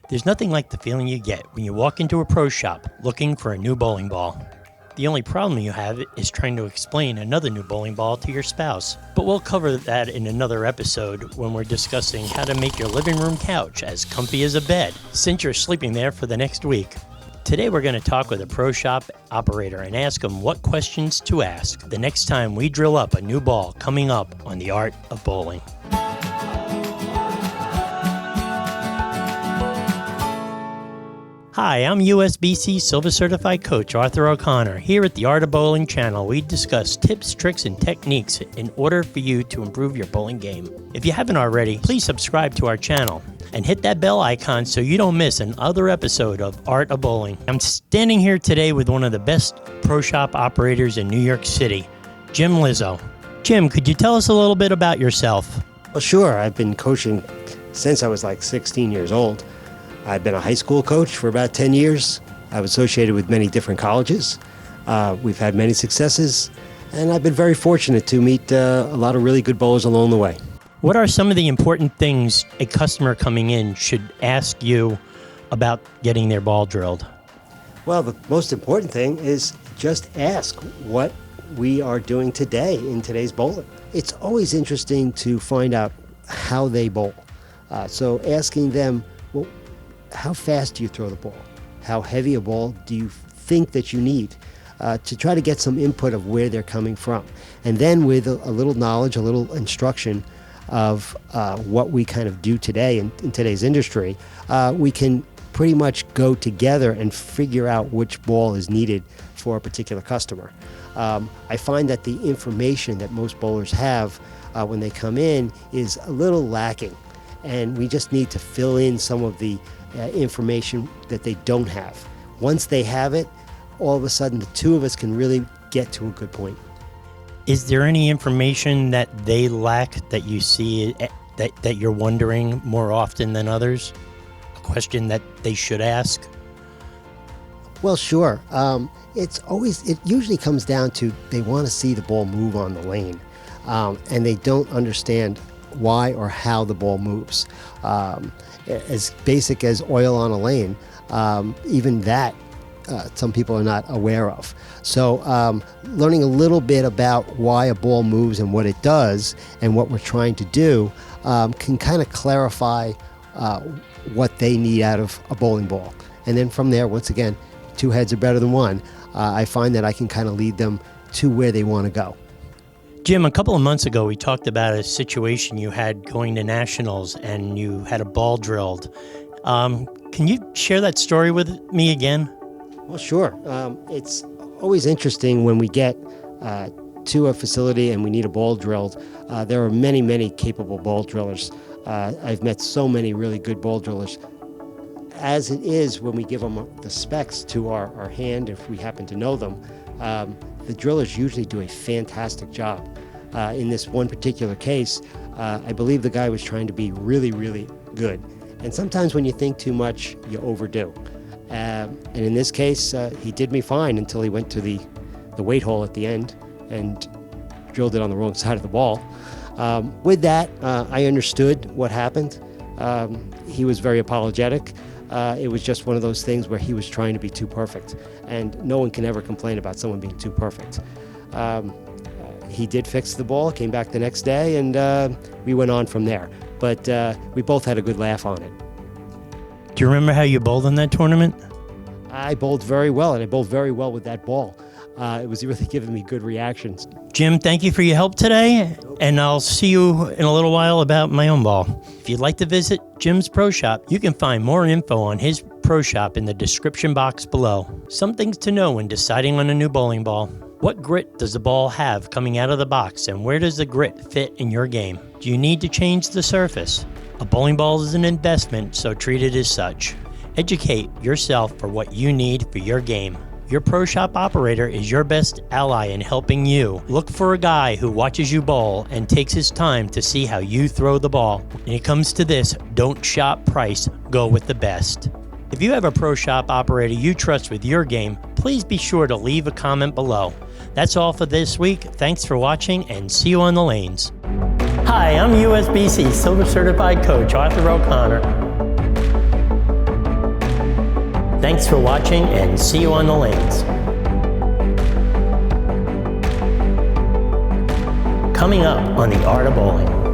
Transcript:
There's nothing like the feeling you get when you walk into a pro shop looking for a new bowling ball. The only problem you have is trying to explain another new bowling ball to your spouse. But we'll cover that in another episode when we're discussing how to make your living room couch as comfy as a bed, since you're sleeping there for the next week. Today we're going to talk with a pro shop operator and ask them what questions to ask the next time we drill up a new ball coming up on the art of bowling. Hi, I'm USBC Silver Certified Coach Arthur O'Connor. Here at the Art of Bowling channel, we discuss tips, tricks, and techniques in order for you to improve your bowling game. If you haven't already, please subscribe to our channel and hit that bell icon so you don't miss another episode of Art of Bowling. I'm standing here today with one of the best pro shop operators in New York City, Jim Lizzo. Jim, could you tell us a little bit about yourself? Well, sure. I've been coaching since I was like 16 years old. I've been a high school coach for about 10 years. I've associated with many different colleges. We've had many successes, and I've been very fortunate to meet a lot of really good bowlers along the way. What are some of the important things a customer coming in should ask you about getting their ball drilled? Well, the most important thing is just ask what we are doing today in today's bowling. It's always interesting to find out how they bowl. So asking them, well, how fast do you throw the ball? How heavy a ball do you think that you need? To try to get some input of where they're coming from. And then with a little knowledge, a little instruction of what we kind of do today in today's industry, we can pretty much go together and figure out which ball is needed for a particular customer. I find that the information that most bowlers have when they come in is a little lacking. And we just need to fill in some of the information that they don't have. Once they have it, all of a sudden the two of us can really get to a good point. Is there any information that they lack that you see that you're wondering more often than others? A question that they should ask? Well, sure. It usually comes down to they want to see the ball move on the lane, and they don't understand why or how the ball moves. As basic as oil on a lane, even that some people are not aware of. So learning a little bit about why a ball moves and what it does and what we're trying to do can kind of clarify what they need out of a bowling ball. And then from there, once again, two heads are better than one. I find that I can kind of lead them to where they want to go. Jim, a couple of months ago, we talked about a situation you had going to nationals and you had a ball drilled. Can you share that story with me again? Well, sure. It's always interesting when we get to a facility and we need a ball drilled. There are many, many capable ball drillers. I've met so many really good ball drillers. As it is, when we give them the specs to our hand, if we happen to know them, the drillers usually do a fantastic job. In this one particular case, I believe the guy was trying to be really, really good. And sometimes when you think too much, you overdo. And in this case, he did me fine until he went to the weight hole at the end and drilled it on the wrong side of the ball. With that, I understood what happened. He was very apologetic. It was just one of those things where he was trying to be too perfect, and no one can ever complain about someone being too perfect. He did fix the ball, came back the next day, and we went on from there. But we both had a good laugh on it. Do you remember how you bowled in that tournament? I bowled very well, and I bowled very well with that ball. It was really giving me good reactions. Jim, thank you for your help today, and I'll see you in a little while about my own ball. If you'd like to visit Jim's Pro Shop, you can find more info on his Pro Shop in the description box below. Some things to know when deciding on a new bowling ball. What grit does the ball have coming out of the box, and where does the grit fit in your game? Do you need to change the surface? A bowling ball is an investment, so treat it as such. Educate yourself for what you need for your game. Your pro shop operator is your best ally in helping you. Look for a guy who watches you bowl and takes his time to see how you throw the ball. When it comes to this, don't shop price, go with the best. If you have a pro shop operator you trust with your game, please be sure to leave a comment below. That's all for this week. Thanks for watching and see you on the lanes. Hi, I'm USBC Silver Certified Coach Arthur O'Connor. Thanks for watching and see you on the lanes. Coming up on The Art of Bowling.